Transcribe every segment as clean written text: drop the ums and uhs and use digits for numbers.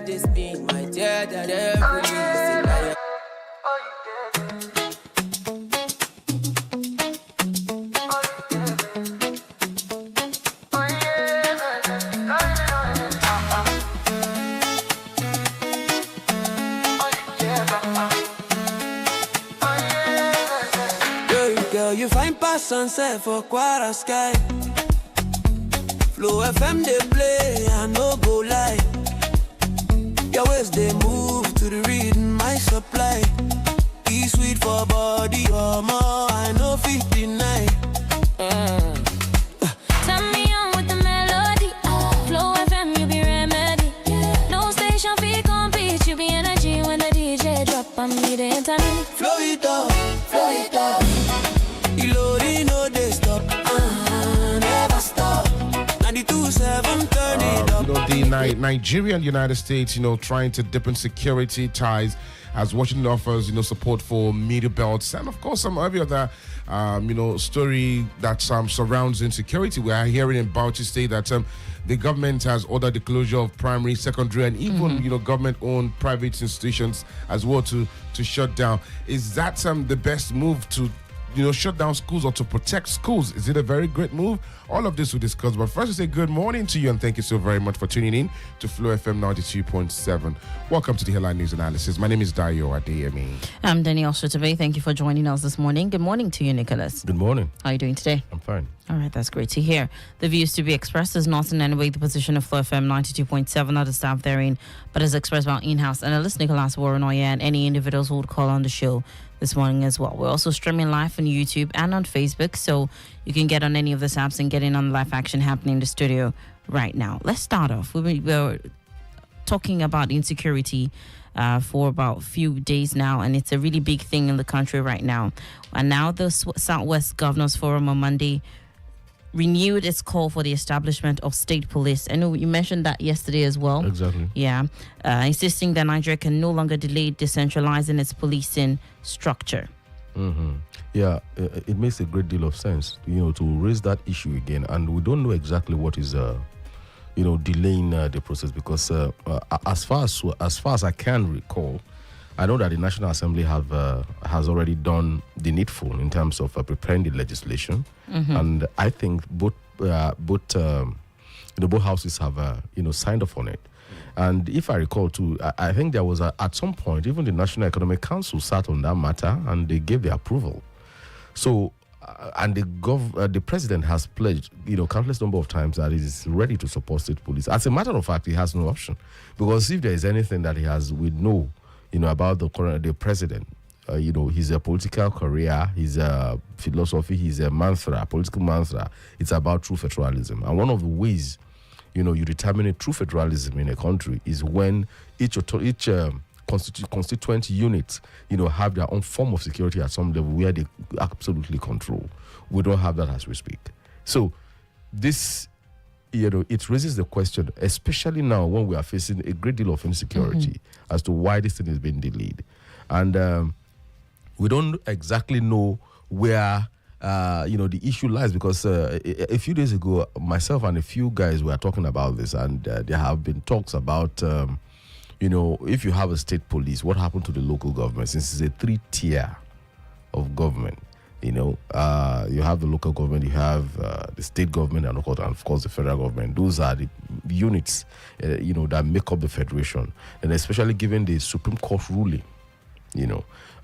this being my dear that every liar. Girl, you find past sunset for quite a sky. FlowFM they play, I no go lie. Your ways they move to the rhythm, my supply. Be sweet for body, or more, I know 59. Turn me on with the melody. FlowFM, you be remedy. No station fee compete, you be energy when the DJ drop on me the internet. Flow it up, Ilorin no they stop, never stop. 92.7 turn it up. The Nigeria and United States, trying to deepen security ties as Washington offers, support for media belts, and of course some every other, story that surrounds insecurity. We are hearing in Bauchi State that the government has ordered the closure of primary, secondary, and even government-owned private institutions as well to shut down. Is that the best move to shut down schools or to protect schools? Is it a very great move? All of this we'll discuss. But first, I say good morning to you and thank you so very much for tuning in to FlowFM 92.7. Welcome to the Headline News Analysis. My name is Adeyemi. I'm Danielle Shitta-Bey. Thank you for joining us this morning. Good morning to you, Nicholas. Good morning. How are you doing today? I'm fine. All right, that's great to hear. The views to be expressed is not in any way the position of FlowFM 92.7 or the staff therein, but is expressed by our in-house analyst Nicholas Uwerunonye and any individuals who would call on the show this morning as well. We're also streaming live on YouTube and on Facebook, so you can get on any of these apps and get in on the live action happening in the studio right now. Let's start off. We're talking about insecurity for about a few days now, and it's a really big thing in the country right now. And now the Southwest Governors Forum on Monday renewed its call for the establishment of state police. I know you mentioned that yesterday as well. Exactly. Yeah. Insisting that Nigeria can no longer delay decentralizing its policing structure. Mm-hmm. Yeah, it makes a great deal of sense, to raise that issue again. And we don't know exactly what is, delaying the process because as far as I can recall, I know that the National Assembly has already done the needful in terms of preparing the legislation, and I think both houses have signed off on it. And if I recall too, I think there was at some point even the National Economic Council sat on that matter and they gave the approval. So, and the president has pledged countless number of times that he is ready to support state police. As a matter of fact, he has no option because if there is anything that we know. About the president, his political career, his philosophy, his political mantra, it's about true federalism. And one of the ways, you determine a true federalism in a country is when each constituent unit, have their own form of security at some level where they absolutely control. We don't have that as we speak. So this, it raises the question, especially now when we are facing a great deal of insecurity as to why this thing is being delayed. And we don't exactly know where, the issue lies because a few days ago, myself and a few guys were talking about this and there have been talks about, if you have a state police, what happened to the local government since it's a 3-tier of government. You have the local government, you have the state government, and of course the federal government. Those are the units, that make up the federation, and especially given the Supreme Court ruling,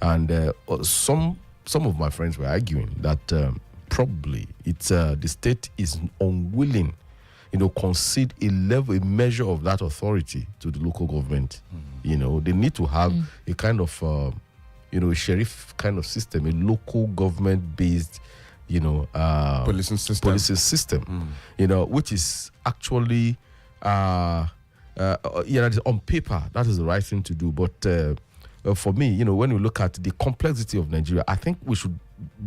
and some of my friends were arguing that probably it's the state is unwilling, concede a measure of that authority to the local government. They need to have a kind of a sheriff kind of system, a local government-based, policing system, which is actually, on paper, that is the right thing to do. But for me, when you look at the complexity of Nigeria, I think we should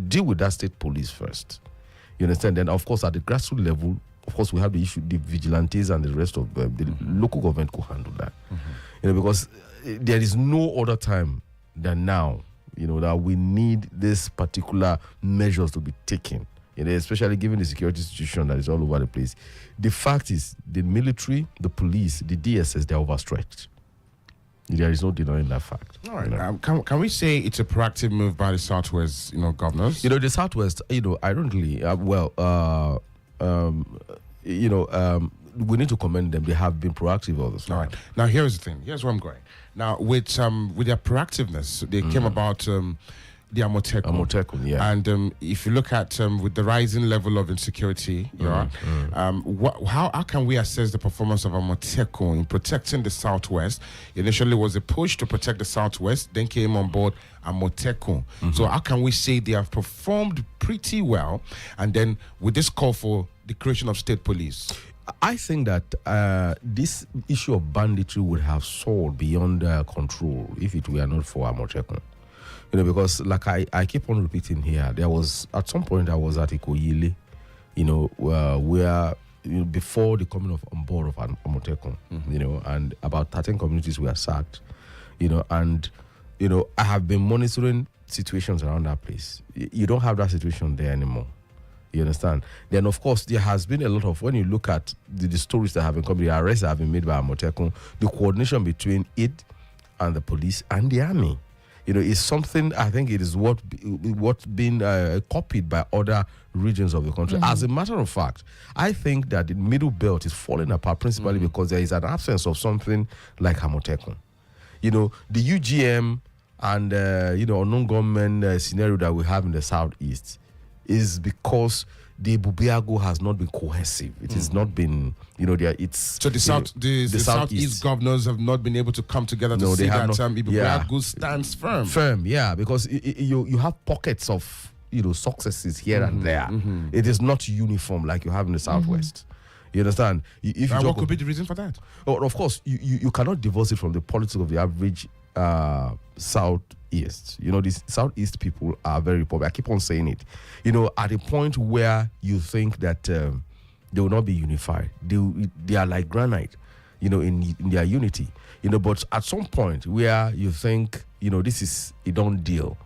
deal with that state police first. You understand? Then, of course, at the grassroots level, of course, we have the issue, the vigilantes and the rest of the local government could handle that. Because there is no other time than now, that we need this particular measures to be taken, especially given the security situation that is all over the place. The fact is, the military, the police, the DSS, they're overstretched. There is no denying that fact. All right. Can we say it's a proactive move by the Southwest, governors? The Southwest, ironically, we need to commend them. They have been proactive all this time. All right. Now, here's the thing. Here's where I'm going. Now, with their proactiveness, they came about the Amotekun. Yeah. And if you look at with the rising level of insecurity, how can we assess the performance of Amotekun in protecting the Southwest? Initially, it was a push to protect the Southwest, then came on board Amotekun. So how can we say they have performed pretty well? And then with this call for the creation of state police? I think that this issue of banditry would have soared beyond control if it were not for Amotekun. Because like I keep on repeating here, there was at some point I was at Ikoyile, where before the coming on board of Amotekun, and about 13 communities were sacked, and I have been monitoring situations around that place. You don't have that situation there anymore. You understand? Then, of course, there has been a lot of, when you look at the stories that have been coming, the arrests that have been made by Amotekun, the coordination between it and the police and the army, is something I think it is what's been copied by other regions of the country. As a matter of fact, I think that the middle belt is falling apart principally because there is an absence of something like Amotekun. The UGM and, unknown government scenario that we have in the Southeast is because the Bubiago has not been cohesive. It has not been, it's... So the Southeast governors have not been able to come together to see that Bubiago stands firm. Firm, yeah, because you have pockets of, successes here and there. It is not uniform like you have in the Southwest. You understand? What could be the reason for that? Oh, of course, you cannot divorce it from the politics of the average Southeast. The Southeast people are very poor. I keep on saying it. At a point where you think that they will not be unified, they are like granite, in their unity. But at some point where you think, this is a done deal,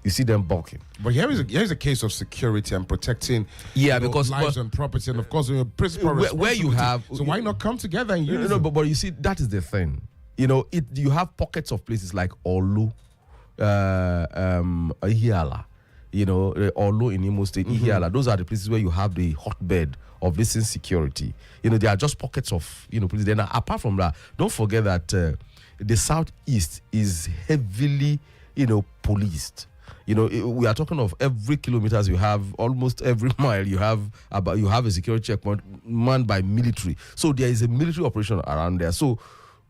you see them balking. But here is a case of security and protecting because lives and property, and of course principal where you have. So why not come together and use but you see, that is the thing. You have pockets of places like Olu, Ihiala, Olu in Imo State, Ihiala. Those are the places where you have the hotbed of this insecurity. They are just pockets of places. Then apart from that, don't forget that the Southeast is heavily policed. We are talking of every kilometers you have, almost every mile you have a security checkpoint manned by military. So there is a military operation around there. So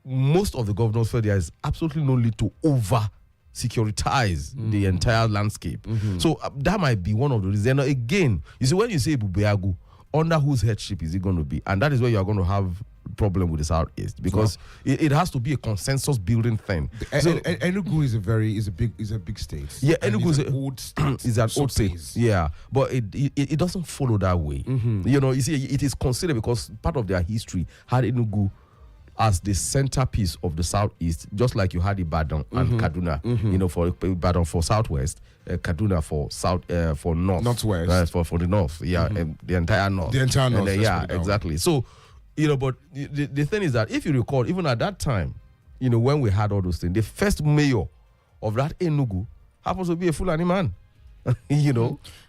most of the governors feel there is absolutely no need to over-securitize the entire landscape. So that might be one of the reasons. Then again, you see, when you say Bubeagu, under whose headship is it going to be? And that is where you are going to have problem with the Southeast, because it has to be a consensus building thing. Enugu is a big state. Yeah, Enugu is an old state. Pays. Yeah, but it doesn't follow that way. You see, it is considered because part of their history had Enugu as the centerpiece of the Southeast, just like you had Ibadan and Kaduna. For Ibadan for Southwest, Kaduna for South for Northwest, for the North. Yeah, and the entire North. The entire North. Yeah, exactly. So. But the thing is that if you recall, even at that time, when we had all those things, the first mayor of that Enugu happens to be a Fulani man. All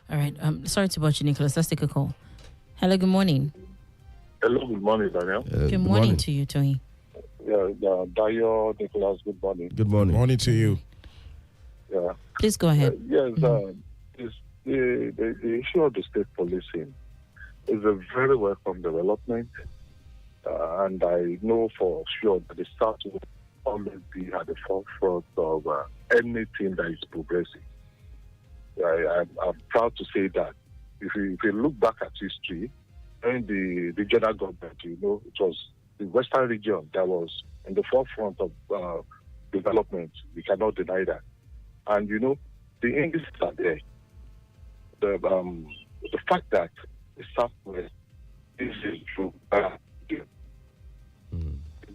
right. Sorry to bother you, Nicholas. Let's take a call. Hello, good morning. Hello, good morning, Danielle. Good morning to you, Tony. Yeah, Dayo, Nicholas, good morning. Good morning. Morning to you. Yeah. Please go ahead. Yes, the issue of the state policing is a very welcome development. And I know for sure that the South will always be at the forefront of anything that is progressive. I'm proud to say that. If you look back at history, during the regional government, it was the Western region that was in the forefront of development. We cannot deny that. And the English are there. The fact that the Southwest is true.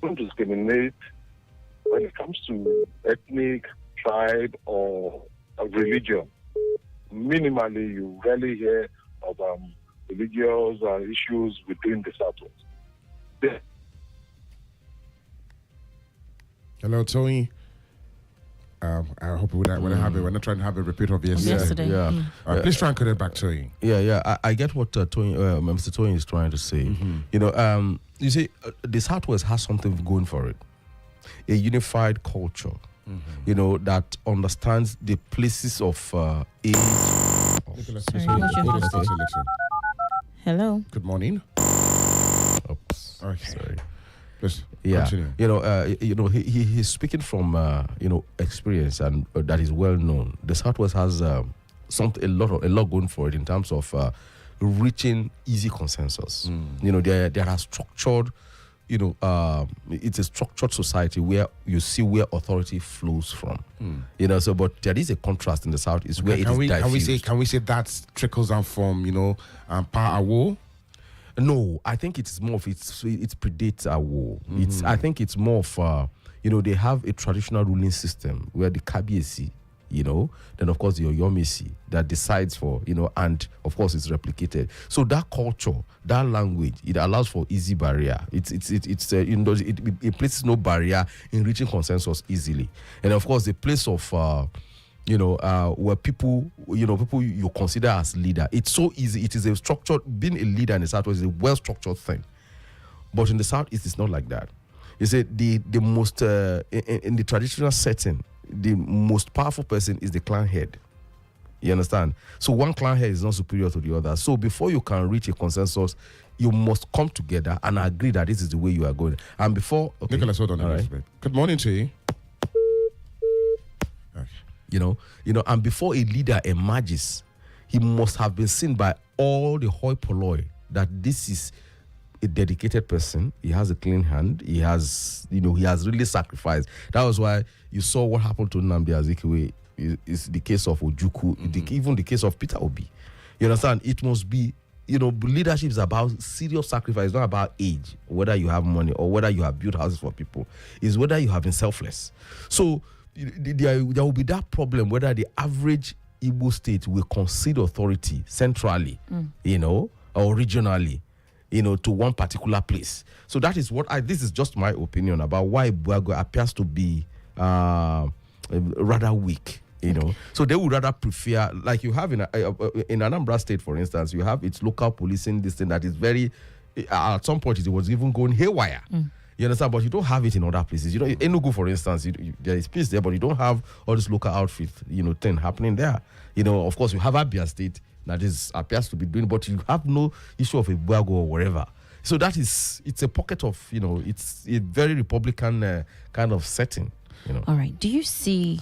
Don't discriminate when it comes to ethnic, tribe, or religion. Minimally, you rarely hear of religious issues within the Southwest. Hello, Tony. I hope we're not trying to have a repeat of yesterday. Yeah. Please try and cut it back, Tony. Yeah. I get what Mr. Tony is trying to say. You see, the Southwest has something going for it. A unified culture, that understands the places of age. Nicholas, Sorry, hold what's your on, first hold on. Hello. Good morning. Oops. Okay. Sorry. Please Yeah, continue. he's speaking from experience, and that is well known. The Southwest has a lot going for it in terms of reaching easy consensus. There are structured, it's a structured society where you see where authority flows from. But there is a contrast in the South. Is where it is diffused. Can we say that trickles down from power war? No, I think it's more of it predates a war. I think it's more of they have a traditional ruling system where the Kabiyesi, then of course the Oyomesi that decides for, and of course it's replicated. So that culture, that language, it allows for easy barrier. It places no barrier in reaching consensus easily. And of course the place of where people you consider as leader. It's so easy. It is a structured, being a leader in the Southwest is a well-structured thing. But in the Southeast, it's not like that. You say the most, in the traditional setting, the most powerful person is the clan head. You understand? So one clan head is not superior to the other. So before you can reach a consensus, you must come together and agree that this is the way you are going. And before... Okay. Nicholas, hold on a little bit. Good morning to you. And before a leader emerges, he must have been seen by all the hoi polloi that this is a dedicated person. He has a clean hand. He has really sacrificed. That was why you saw what happened to Nnamdi Azikiwe. Is the case of Ojukwu, even the case of Peter Obi. You understand? It must be, leadership is about serious sacrifice. It's not about age, whether you have money or whether you have built houses for people. It's whether you have been selfless. So there will be that problem whether the average Igbo state will concede authority centrally, or regionally, to one particular place. So that is this is just my opinion about why Buago appears to be rather weak. So they would rather prefer, like you have in Anambra State, for instance, you have its local policing, this thing that is very, at some point it was even going haywire. You understand? But you don't have it in other places. Enugu, for instance, there is peace there, but you don't have all this local outfit, thing happening there. Of course, you have Abia State that appears to be doing, but you have no issue of a Buago or wherever. So it's a pocket of, it's a very Republican kind of setting. All right. Do you see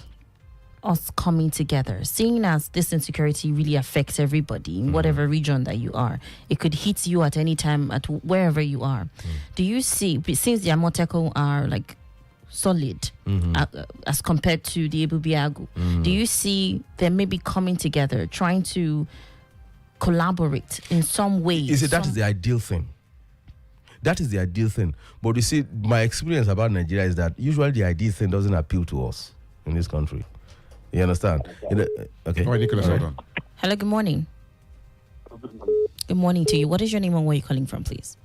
us coming together, seeing as this insecurity really affects everybody in whatever region that you are? It could hit you at any time, at wherever you are. Do you see, since the Amoteko are like solid as compared to the Ebubiagu, do you see them maybe coming together, trying to collaborate in some way? You see, that is the ideal thing. That is the ideal thing. But you see, my experience about Nigeria is that usually the ideal thing doesn't appeal to us in this country. You understand? Okay. All right, Nicholas, hold on. Hello, good morning. Good morning to you. What is your name and where are you calling from, please?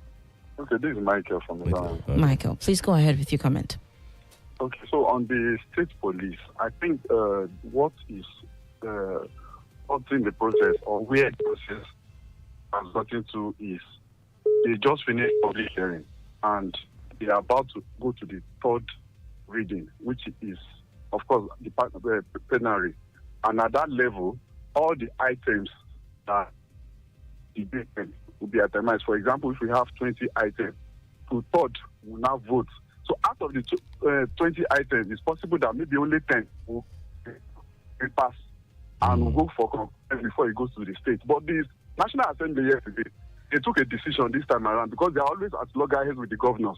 Okay, this is Michael from Ilorin. Michael, please go ahead with your comment. Okay, so on the state police, I think what is what's in the process or where the process has gotten to is they just finished public hearing and they are about to go to the third reading, which is, of course, the plenary. And at that level, all the items that debated will be itemized. For example, if we have 20 items, to third will now vote. So out of the 20 items, it's possible that maybe only 10 will pass and will go for concurrence before it goes to the state. But the National Assembly yesterday, they took a decision this time around because they're always at loggerheads with the governors.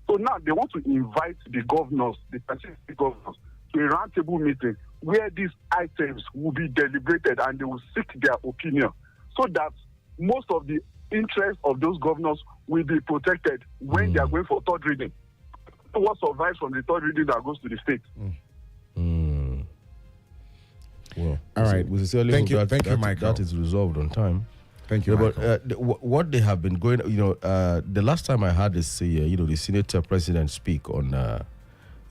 So now they want to invite the governors, the specific governors, to a roundtable meeting where these items will be deliberated and they will seek their opinion so that most of the interests of those governors will be protected when they are going for third reading. So what survives from the third reading that goes to the state? Well, all right. Thank you, Michael. That is resolved on time. Thank you, Michael. But what they have been going, the last time I had this, the Senate president speak on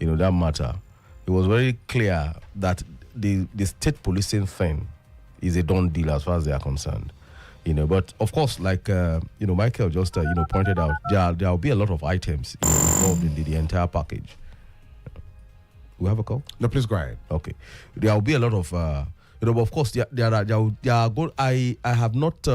that matter, it was very clear that the state policing thing is a done deal as far as they are concerned. But of course, like Michael just pointed out, there will be a lot of items involved in the entire package. We have a call? No, please go ahead. Okay, there will be a lot of but of course there are good. I have not.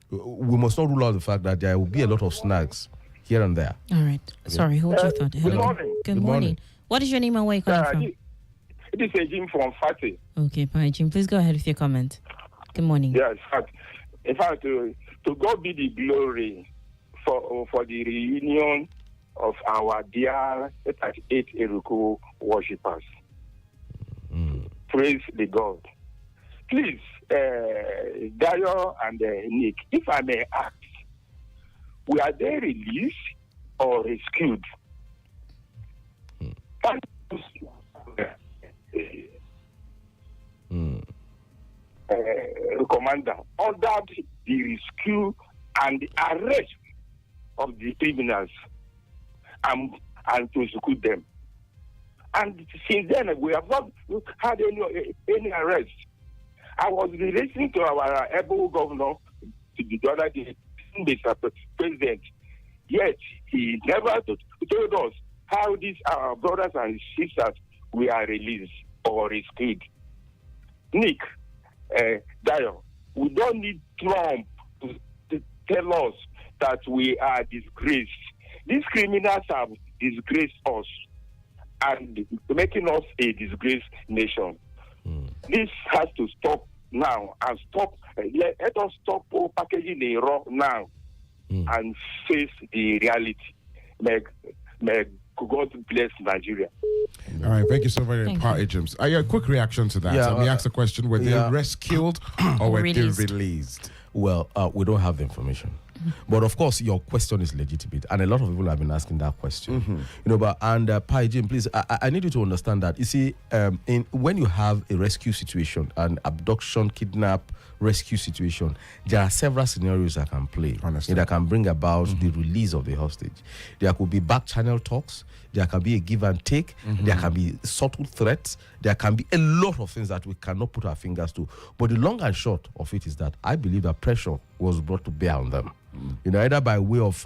We must not rule out the fact that there will be a lot of snags here and there. All right. Okay. Sorry, hold your thought. Good morning. Good morning. What is your name and where you calling from? This is Jim from Fatih. Okay, bye, Jim. Please go ahead with your comment. Good morning. Yes, in fact, to God be the glory for the reunion of our dear 38 Eruku worshippers. Praise the God. Please, Dayo and Nick, if I may ask, were they released or rescued? Commander ordered the rescue and the arrest of the criminals and to execute them. And since then, we have not had any arrest. I was listening to our able governor the other day, Mr. President, yet he never told us how these our brothers and sisters were released or rescued. Nick, Dayo, we don't need Trump to tell us that we are disgraced. These criminals have disgraced us and making us a disgraced nation. This has to stop now and stop. Let us stop packaging the raw now and face the reality. May God bless Nigeria. All right, thank you so very much, James. A quick reaction to that. Let me ask the question: were they rescued or were they released? Well, we don't have the information. But of course, your question is legitimate, and a lot of people have been asking that question. Pai Jim, please, I need you to understand that. You see, when you have a rescue situation, an abduction, kidnap, rescue situation, there are several scenarios that can play. That can bring about the release of the hostage. There could be back channel talks. There can be a give and take. There can be subtle threats. There can be a lot of things that we cannot put our fingers to. But the long and short of it is that I believe that pressure was brought to bear on them. Either by way of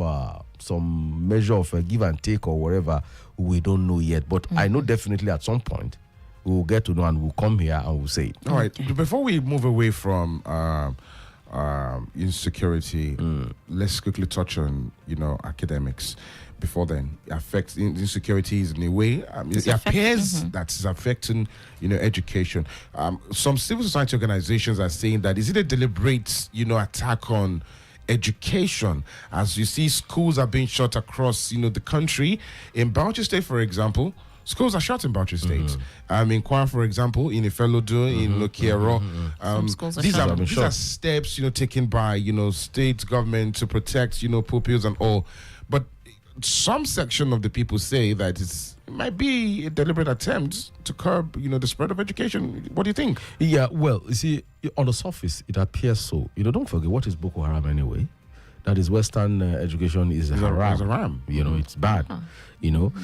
some measure of a give and take or whatever, we don't know yet. But I know definitely at some point we will get to know and we'll come here and we'll say it. All right. Before we move away from insecurity, let's quickly touch on academics. Before then, affects insecurities in a way. It appears that it's affecting education. Some civil society organizations are saying that is it a deliberate attack on education, as you see schools are being shut across the country. In Bauchi State, for example, schools are shut in Bauchi State. In Kwara, for example, in Ifelodo, in Lokiero. These are steps taken by state government to protect pupils and all. But some section of the people say that it might be a deliberate attempt to curb the spread of education. What do you think? Yeah, well, you see, on the surface it appears so. Don't forget, what is Boko Haram anyway? That is Western education is haram. It's bad.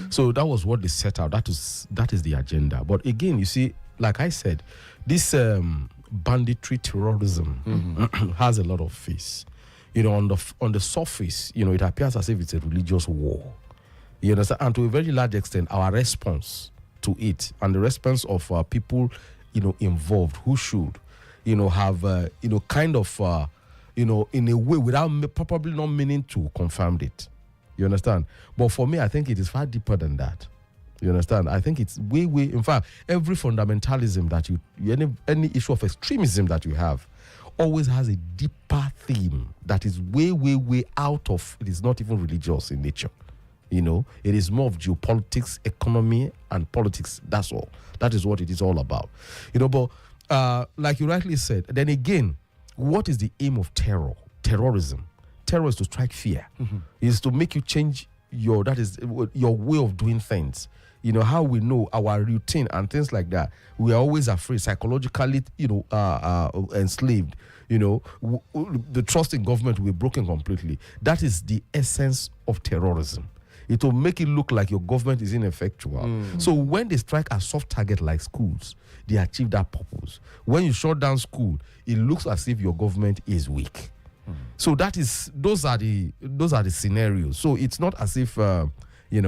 So that was what they set out. That is the agenda. But again, you see, like I said, this banditry terrorism has a lot of face. On the surface, it appears as if it's a religious war. You understand? And to a very large extent, our response to it and the response of people, involved who should, have, kind of, in a way without probably not meaning to confirm it. You understand? But for me, I think it is far deeper than that. You understand? I think it's way, in fact, every fundamentalism that any issue of extremism that you have, always has a deeper theme that is way out of, it is not even religious in nature. It is more of geopolitics, economy, and politics. That's all. That is what it is all about. But like you rightly said, then again, what is the aim of terrorism? Terror is to strike fear. Is to make you change your way of doing things. How we know our routine and things like that. We are always afraid, psychologically, enslaved. The trust in government will be broken completely. That is the essence of terrorism. It will make it look like your government is ineffectual. So when they strike a soft target like schools, they achieve that purpose. When you shut down school, it looks as if your government is weak. So those are the scenarios. So it's not as if we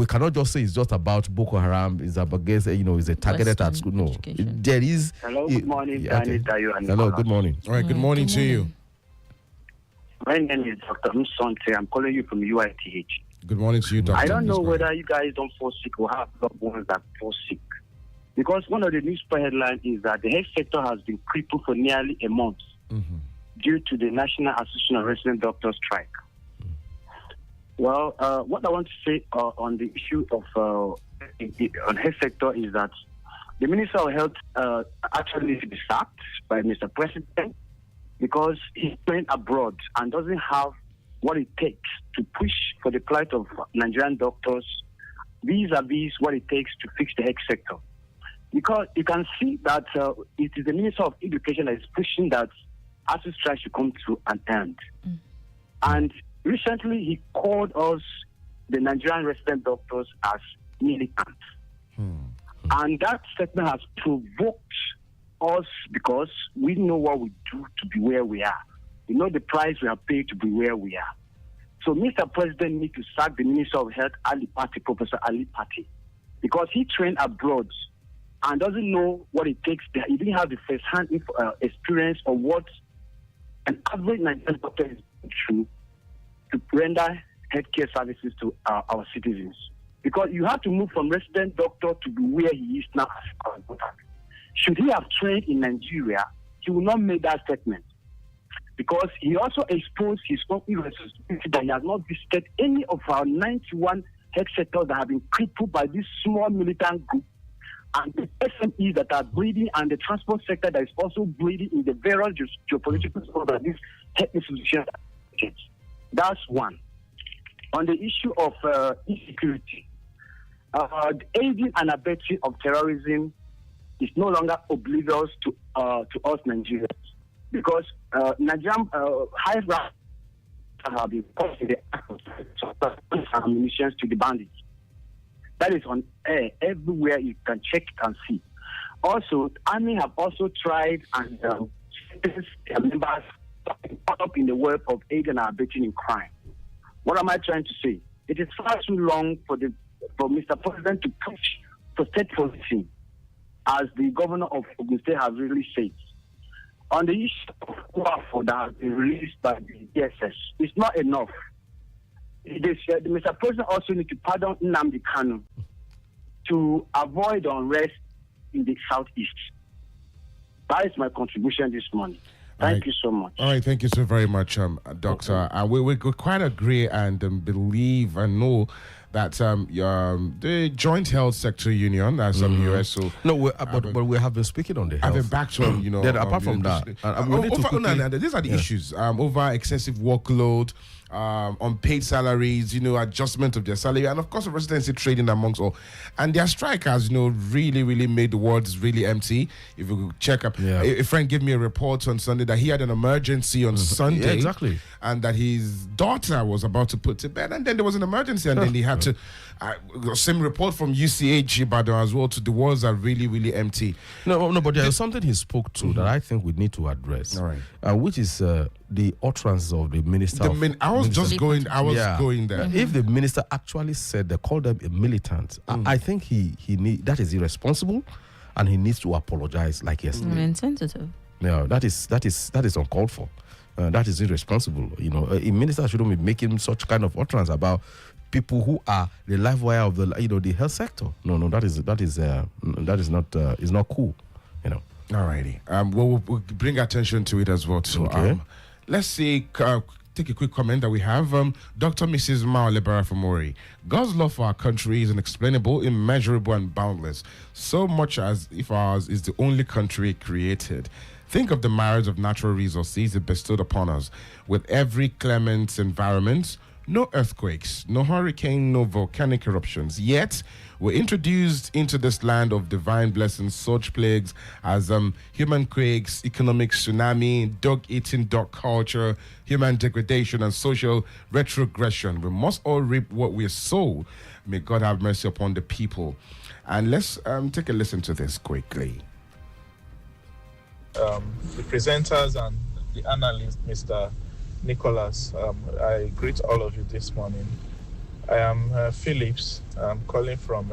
cannot just say it's just about Boko Haram. It's against it's a targeted at school. No, there is. Hello, good morning, Adedayo and hello, good morning. All right, good morning to you. My name is Dr. Musonte. I'm calling you from UITH. Good morning to you, Doctor. I don't know whether you guys don't fall sick or have loved ones that fall sick. Because one of the newspaper headlines is that the health sector has been crippled for nearly a month due to the National Association of Resident Doctors strike. Well, what I want to say on the issue of on health sector is that the Minister of Health actually needs to be sacked by Mr. President because he's going abroad and doesn't have what it takes to push for the plight of Nigerian doctors vis-a-vis what it takes to fix the health sector. Because you can see that it is the Minister of Education that is pushing that ASU strike should come to an end. And recently he called us, the Nigerian resident doctors, as militants. And that statement has provoked us because we know what we do to be where we are. We know the price we have paid to be where we are. So Mr. President needs to sack the Minister of Health, Ali Pati, Professor Ali Pati, because he trained abroad and doesn't know what it takes. He didn't have the first-hand experience of what an average Nigerian doctor is going through to render healthcare services to our citizens. Because you have to move from resident doctor to be where he is now as a consultant. Should he have trained in Nigeria, he will not make that statement. Because he also exposed his own irresponsibility that he has not visited any of our 91 health sectors that have been crippled by this small militant group and the SMEs that are bleeding and the transport sector that is also bleeding in the various geopolitical zones that these health institutions are. That's one. On the issue of insecurity, aiding and abetting of terrorism is no longer oblivious to us Nigerians, because Nigerian high rank have been causing the act of ammunition to the bandits. That is on air everywhere. You can check and see. Also, army have also tried and their members caught up in the web of aiding and abetting in crime. What am I trying to say? It is far too long for Mr. President to push for state policy, as the governor of Ogun State has really said. On the issue of Uwerunonye that has been released by the DSS, it's not enough. Mr. President also needs to pardon Nnamdi Kanu to avoid unrest in the southeast. That is my contribution this morning. Thank you so much. All right, thank you so very much, Doctor. We quite agree and believe and know that the Joint Health Sector Union, as USO. No, but we have been speaking on the health. I've been back to apart from that, these are the issues over excessive workload. Unpaid salaries, adjustment of their salary, and of course, residency trading amongst all. And their strike has, really, really made the wards really empty. If you check up, a friend gave me a report on Sunday that he had an emergency on Sunday, yeah, exactly, and that his daughter was about to put to bed, and then there was an emergency, and then he had to. Same report from UCH Ibadan as well. To the wards are really, really empty. No, but there is something he spoke to that I think we need to address. All right, which is the utterance of the minister. I was going there. If the minister actually said they called them a militant, I think he that is irresponsible, and he needs to apologize like yesterday. Insensitive. No, that is uncalled for. That is irresponsible. A minister shouldn't be making such kind of utterance about people who are the live wire of the health sector. No, that is not cool. Alrighty. We'll bring attention to it as well. So let's see. Take a quick comment that we have. Dr. Mrs. Mao Lebara Famori. God's love for our country is unexplainable, immeasurable, and boundless. So much as if ours is the only country created. Think of the myriads of natural resources it bestowed upon us. With every clement environment, no earthquakes, no hurricane, no volcanic eruptions. Yet, were introduced into this land of divine blessings, such plagues as human quakes, economic tsunami, dog-eating dog culture, human degradation, and social retrogression. We must all reap what we sow. May God have mercy upon the people. And let's take a listen to this quickly. The presenters and the analyst, Mr. Nicholas, I greet all of you this morning. I am Phillips. I'm calling from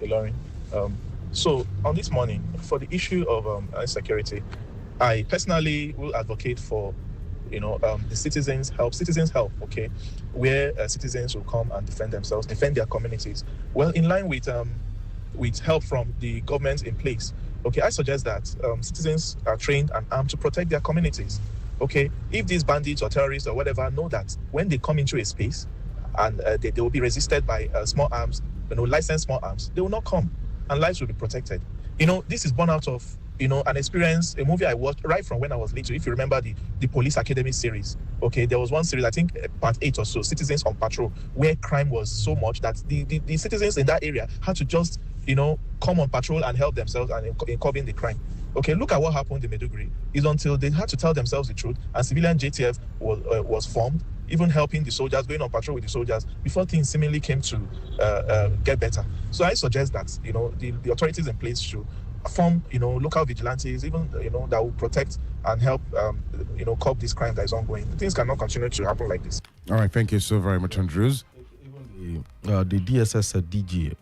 Ilorin. So on this morning, for the issue of insecurity, I personally will advocate for, the citizens help, okay, where citizens will come and defend themselves, defend their communities. Well, in line with help from the governments in place. Okay, I suggest that citizens are trained and armed to protect their communities. Okay, if these bandits or terrorists or whatever know that when they come into a space and they will be resisted by small arms, licensed small arms, they will not come and lives will be protected. This is born out of, an experience, a movie I watched right from when I was little. If you remember the Police Academy series, okay, there was one series, I think part 8 or so, Citizens on Patrol, where crime was so much that the citizens in that area had to just, come on patrol and help themselves and in curbing the crime. Okay, look at what happened in Maiduguri. It's until they had to tell themselves the truth and civilian JTF was formed, even helping the soldiers, going on patrol with the soldiers, before things seemingly came to get better. So I suggest that, the authorities in place should form, local vigilantes, even, that will protect and help, curb this crime that is ongoing. Things cannot continue to happen like this. All right, thank you so very much, Andrews. The DSS DG,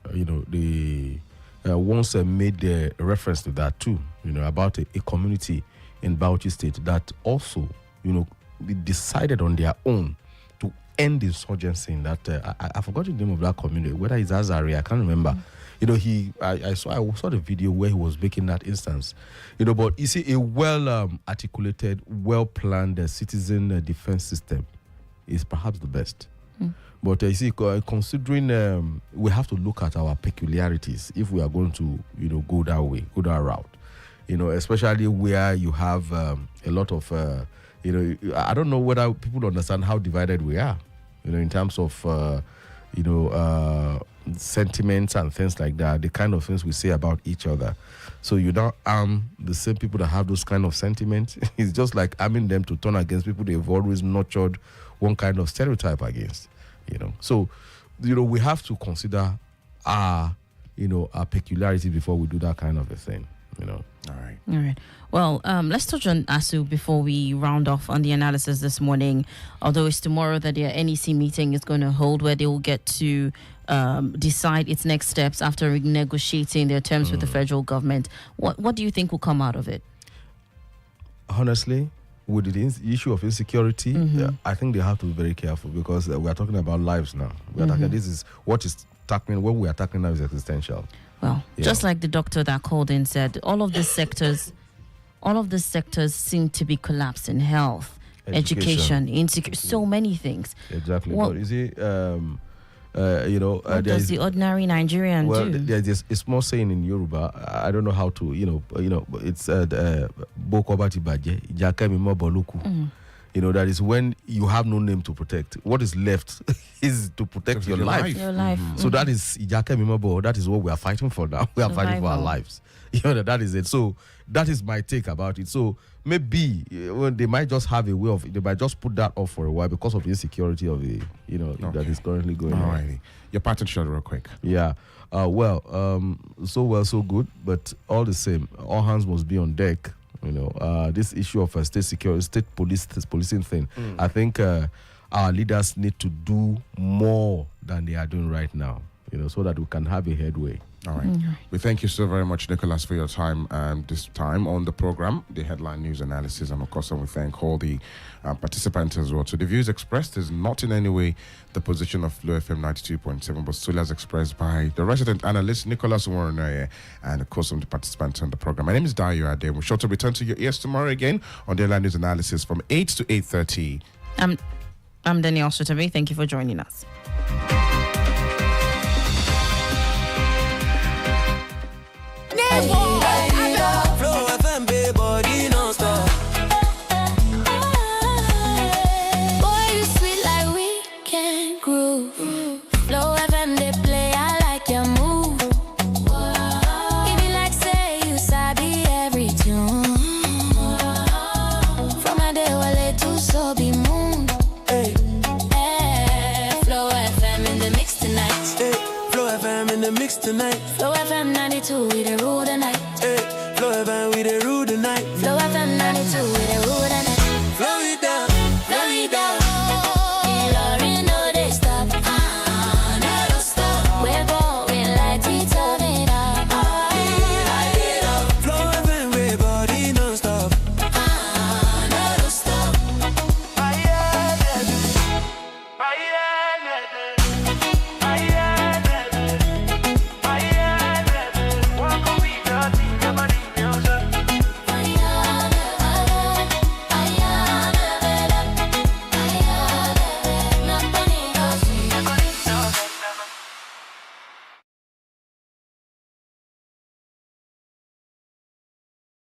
they once made a reference to that too, about a community in Bauchi State that also, decided on their own to end insurgency in that, I forgot the name of that community, whether it's Azari, I can't remember. I saw the video where he was making that instance, but you see, a well articulated, well planned citizen defense system is perhaps the best. But you see, considering we have to look at our peculiarities if we are going to, go that way, go that route. Especially where you have a lot of, I don't know whether people understand how divided we are, in terms of, sentiments and things like that, the kind of things we say about each other. So you don't arm the same people that have those kind of sentiments. It's just like arming them to turn against people they've always nurtured one kind of stereotype against. So, we have to consider our peculiarity before we do that kind of a thing, All right. Well, let's touch on ASU before we round off on the analysis this morning. Although it's tomorrow that their NEC meeting is going to hold, where they will get to decide its next steps after renegotiating their terms with the federal government. What do you think will come out of it? Honestly, with the issue of insecurity, I think they have to be very careful because we are talking about lives now. We are talking, this is what is tackling, what we are tackling now is existential. Well, just like the doctor that called in said, all of these sectors seem to be collapsing: health, education, insecurity, so many things. Exactly. Well, but you see, what does the ordinary Nigerian well, do? there's a small saying in Yoruba. I don't know how to, it's Bokobati Baje, Jakemi Moboluku. That is when you have no name to protect. What is left is to protect your life. Your life. So that is Jakemi Mobo. That is what we are fighting for now. We are fighting for our lives. That is it. So that is my take about it. So maybe they might just have a way of, they might just put that off for a while because of the insecurity of the, that is currently going on. Alrighty. Your pattern shot real quick. Yeah. So good, but all the same, all hands must be on deck. This issue of state security, state policing thing. I think our leaders need to do more than they are doing right now, so that we can have a headway. All right. We thank you so very much, Nicholas, for your time this time on the program, the headline news analysis, and of course, we thank all the participants as well. So the views expressed is not in any way the position of FlowFM 92.7, but solely as expressed by the resident analyst, Nicholas Uwerunonye, and of course, some of the participants on the program. My name is Adeyemi. We're sure to return to your ears tomorrow again on the headline news analysis from 8 to 8:30. I'm Danielle Shitta-Bey. Thank you for joining us. FlowFM, baby, body non-stop. Boy, you sweet like we can groove. FlowFM, they play, I like your move. Flow FM 92, we the rule the night. Hey, Flow FM, we the rule